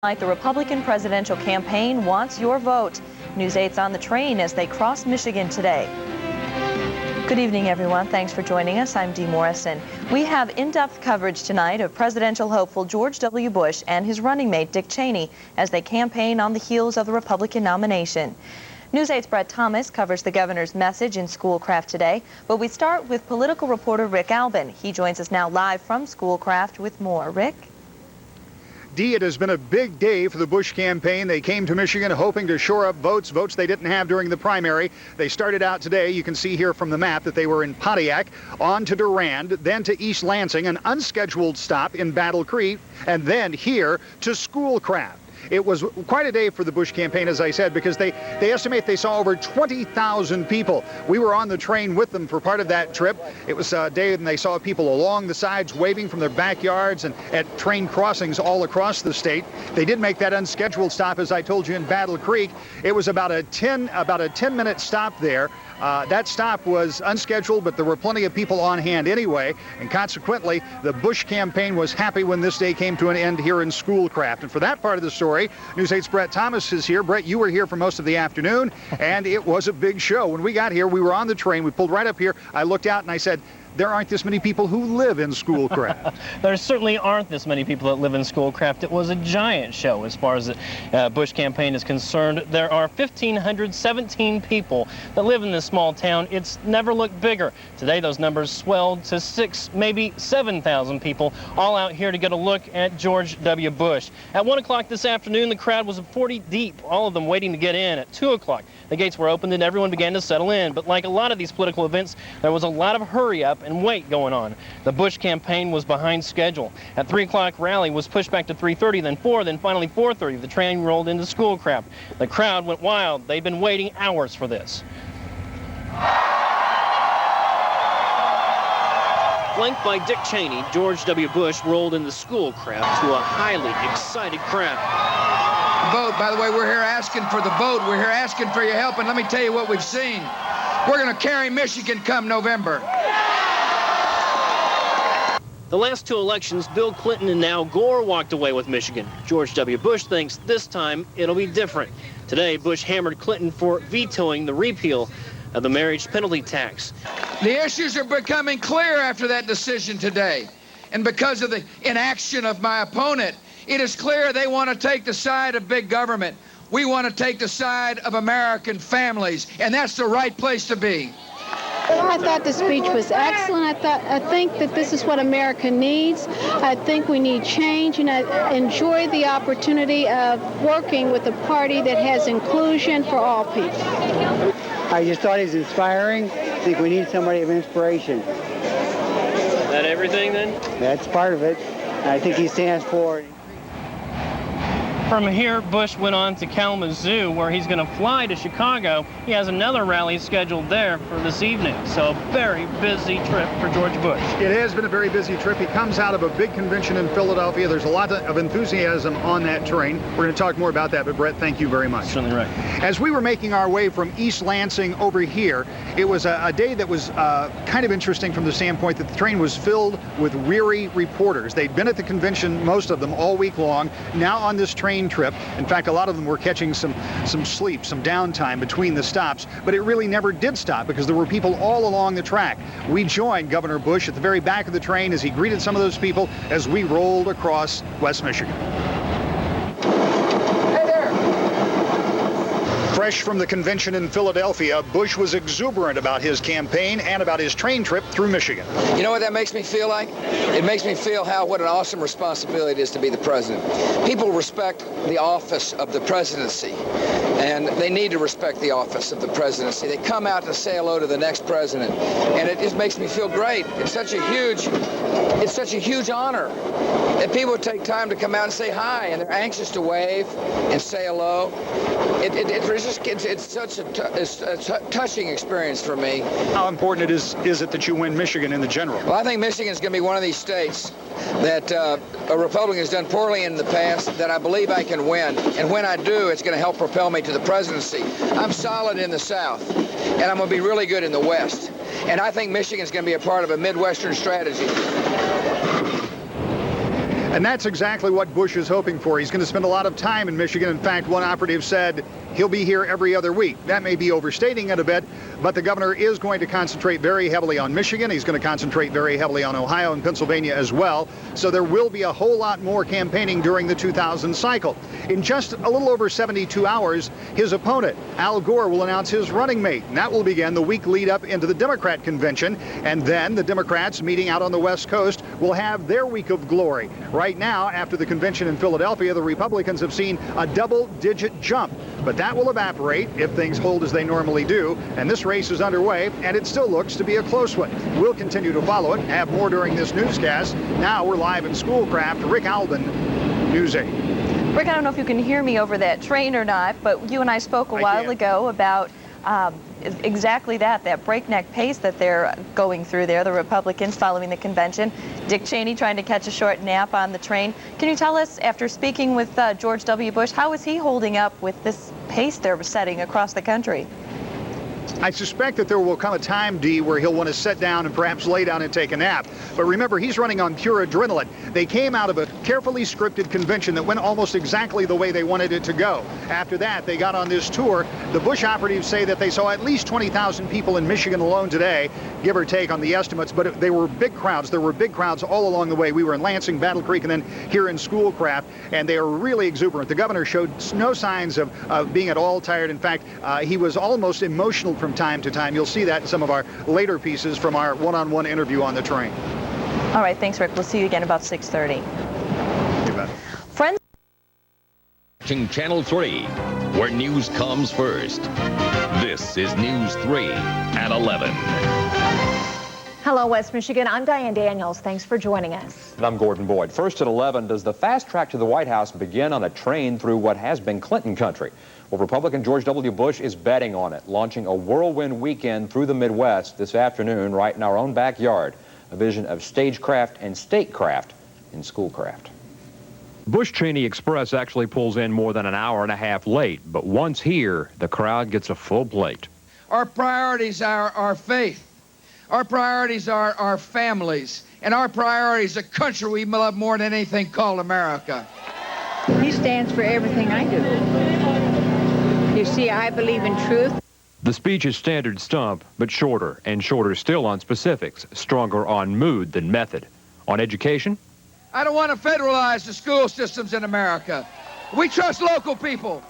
The Republican presidential campaign wants your vote. News 8's on the train as they cross Michigan today. Good evening, everyone. Thanks for joining us. I'm Dee Morrison. We have in-depth coverage tonight of presidential hopeful George W. Bush and his running mate Dick Cheney as they campaign on the heels of the Republican nomination. News 8's Brett Thomas covers the governor's message in Schoolcraft today, but we start with political reporter Rick Albin. He joins us now live from Schoolcraft with more. Rick? Dee, it has been a big day for the Bush campaign. They came to Michigan hoping to shore up votes they didn't have during the primary. They started out today, you can see here from the map, that they were in Pontiac, on to Durand, then to East Lansing, an unscheduled stop in Battle Creek, and then here to Schoolcraft. It was quite a day for the Bush campaign, as I said, because they estimate they saw over 20,000 people. We were on the train with them for part of that trip. It was a day when they saw people along the sides waving from their backyards and at train crossings all across the state. They did make that unscheduled stop, as I told you, in Battle Creek. It was about a 10-minute stop there. That stop was unscheduled, but there were plenty of people on hand anyway, and consequently, the Bush campaign was happy when this day came to an end here in Schoolcraft. And for that part of the story, News 8's Brett Thomas is here. Brett, you were here for most of the afternoon, and it was a big show. When we got here, we were on the train. We pulled right up here. I looked out and I said, there aren't this many people who live in Schoolcraft. There certainly aren't this many people that live in Schoolcraft. It was a giant show as far as the Bush campaign is concerned. There are 1,517 people that live in this small town. It's never looked bigger. Today those numbers swelled to 6,000, maybe 7,000 people, all out here to get a look at George W. Bush. At 1 o'clock this afternoon, the crowd was 40 deep, all of them waiting to get in. At 2 o'clock, the gates were opened and everyone began to settle in. But like a lot of these political events, there was a lot of hurry up and wait going on. The Bush campaign was behind schedule. At 3 o'clock, rally was pushed back to 3:30, then 4, then finally 4:30. The train rolled into Schoolcraft. The crowd went wild. They've been waiting hours for this. Flanked by Dick Cheney, George W. Bush rolled into Schoolcraft to a highly excited crowd. Vote. By the way, we're here asking for the vote. We're here asking for your help, and let me tell you what we've seen. We're going to carry Michigan come November. The last two elections, Bill Clinton and now Gore walked away with Michigan. George W. Bush thinks this time it'll be different. Today, Bush hammered Clinton for vetoing the repeal of the marriage penalty tax. The issues are becoming clear after that decision today. And because of the inaction of my opponent, it is clear they want to take the side of big government. We want to take the side of American families, and that's the right place to be. I thought the speech was excellent. I think that this is what America needs. I think we need change, and I enjoy the opportunity of working with a party that has inclusion for all people. I just thought he was inspiring. I think we need somebody of inspiration. Is that everything then? That's part of it. I think he stands for. From here, Bush went on to Kalamazoo, where he's going to fly to Chicago. He has another rally scheduled there for this evening. So a very busy trip for George Bush. It has been a very busy trip. He comes out of a big convention in Philadelphia. There's a lot of enthusiasm on that train. We're going to talk more about that, but Brett, thank you very much. Certainly right. As we were making our way from East Lansing over here, it was a day that was kind of interesting from the standpoint that the train was filled with weary reporters. They'd been at the convention, most of them, all week long. Now on this train trip. In fact, a lot of them were catching some sleep, some downtime between the stops, but it really never did stop because there were people all along the track. We joined Governor Bush at the very back of the train as he greeted some of those people as we rolled across West Michigan. Fresh from the convention in Philadelphia, Bush was exuberant about his campaign and about his train trip through Michigan. You know what that makes me feel like? It makes me feel what an awesome responsibility it is to be the president. People respect the office of the presidency, and they need to respect the office of the presidency. They come out to say hello to the next president, and it just makes me feel great. It's such a huge honor that people take time to come out and say hi, and they're anxious to wave and say hello. It's such a touching experience for me. How important is it that you win Michigan in the general? Well, I think Michigan's going to be one of these states that a Republican has done poorly in the past that I believe I can win. And when I do, it's going to help propel me to the presidency. I'm solid in the South, and I'm going to be really good in the West. And I think Michigan's going to be a part of a Midwestern strategy. And that's exactly what Bush is hoping for. He's going to spend a lot of time in Michigan. In fact, one operative said he'll be here every other week. That may be overstating it a bit, but the governor is going to concentrate very heavily on Michigan. He's going to concentrate very heavily on Ohio and Pennsylvania as well. So there will be a whole lot more campaigning during the 2000 cycle. In just a little over 72 hours, his opponent, Al Gore, will announce his running mate. And that will begin the week lead up into the Democrat convention. And then the Democrats meeting out on the West Coast will have their week of glory. Right now, after the convention in Philadelphia, the Republicans have seen a double-digit jump. But that will evaporate if things hold as they normally do. And this race is underway, and it still looks to be a close one. We'll continue to follow it, have more during this newscast. Now we're live in Schoolcraft. Rick Alban, News 8. Rick, I don't know if you can hear me over that train or not, but you and I spoke a while ago about exactly that breakneck pace that they're going through there, the Republicans following the convention. Dick Cheney trying to catch a short nap on the train. Can you tell us, after speaking with George W. Bush, how is he holding up with this pace they're setting across the country? I suspect that there will come a time, Dee, where he'll want to sit down and perhaps lay down and take a nap. But remember, he's running on pure adrenaline. They came out of a carefully scripted convention that went almost exactly the way they wanted it to go. After that, they got on this tour. The Bush operatives say that they saw at least 20,000 people in Michigan alone today, give or take on the estimates, but they were big crowds. There were big crowds all along the way. We were in Lansing, Battle Creek, and then here in Schoolcraft, and they are really exuberant. The governor showed no signs of being at all tired. In fact, he was almost emotional from time to time. You'll see that in some of our later pieces from our one-on-one interview on the train. All right, thanks, Rick. We'll see you again about 6:30. You bet. Friends. Watching Channel 3, where news comes first. This is News 3 at 11. Hello, West Michigan. I'm Diane Daniels. Thanks for joining us. And I'm Gordon Boyd. First at 11, does the fast track to the White House begin on a train through what has been Clinton country? Well, Republican George W. Bush is betting on it, launching a whirlwind weekend through the Midwest this afternoon right in our own backyard. A vision of stagecraft and statecraft in Schoolcraft. Bush-Cheney Express actually pulls in more than an hour and a half late, but once here, the crowd gets a full plate. Our priorities are our faith. Our priorities are our families. And our priorities a country we love more than anything called America. He stands for everything I do. You see, I believe in truth. The speech is standard stump, but shorter, and shorter still on specifics, stronger on mood than method. On education? I don't want to federalize the school systems in America. We trust local people.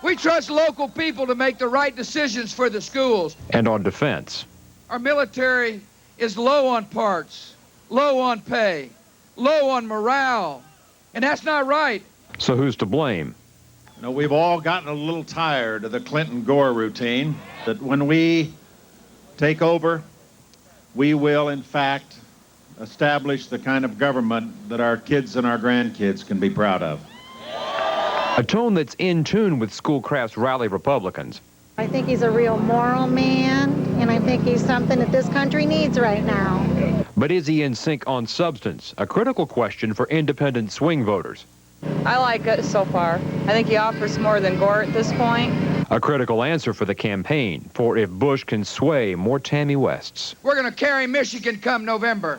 We trust local people to make the right decisions for the schools. And on defense? Our military is low on parts, low on pay, low on morale, and that's not right. So who's to blame? You know, we've all gotten a little tired of the Clinton-Gore routine, that when we take over, we will, in fact, establish the kind of government that our kids and our grandkids can be proud of. A tone that's in tune with Schoolcraft's rally Republicans. I think he's a real moral man, and I think he's something that this country needs right now. But is he in sync on substance? A critical question for independent swing voters. I like it so far. I think he offers more than Gore at this point. A critical answer for the campaign, for if Bush can sway more Tammy Wests. We're going to carry Michigan come November.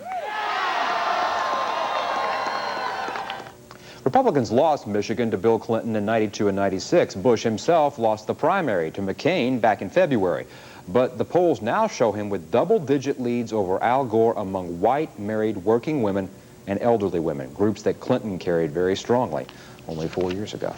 Republicans lost Michigan to Bill Clinton in '92 and '96. Bush himself lost the primary to McCain back in February. But the polls now show him with double-digit leads over Al Gore among white, married, working women and elderly women, groups that Clinton carried very strongly only 4 years ago.